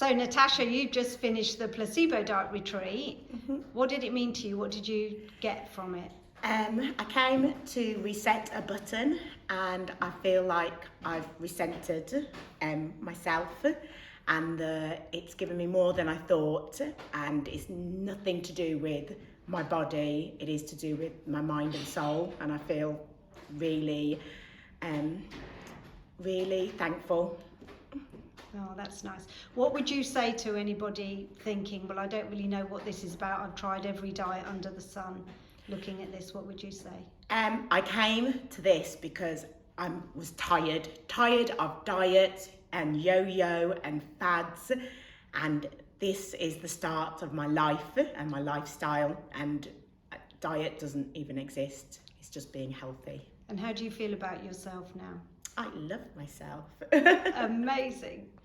So Natasha, you've just finished the Placebo diet retreat. Mm-hmm. What did it mean to you? What did you get from it? I came to reset a button, and I feel like I've recentered myself, and it's given me more than I thought, and it's nothing to do with my body, it is to do with my mind and soul, and I feel really, really thankful. Oh, that's nice. What would you say to anybody thinking, well, I don't really know what this is about. I've tried every diet under the sun. Looking at this, what would you say? I came to this because I was tired of diet and yo-yo and fads, and this is the start of my life and my lifestyle, and diet doesn't even exist. It's just being healthy. And how do you feel about yourself now? I love myself. Amazing.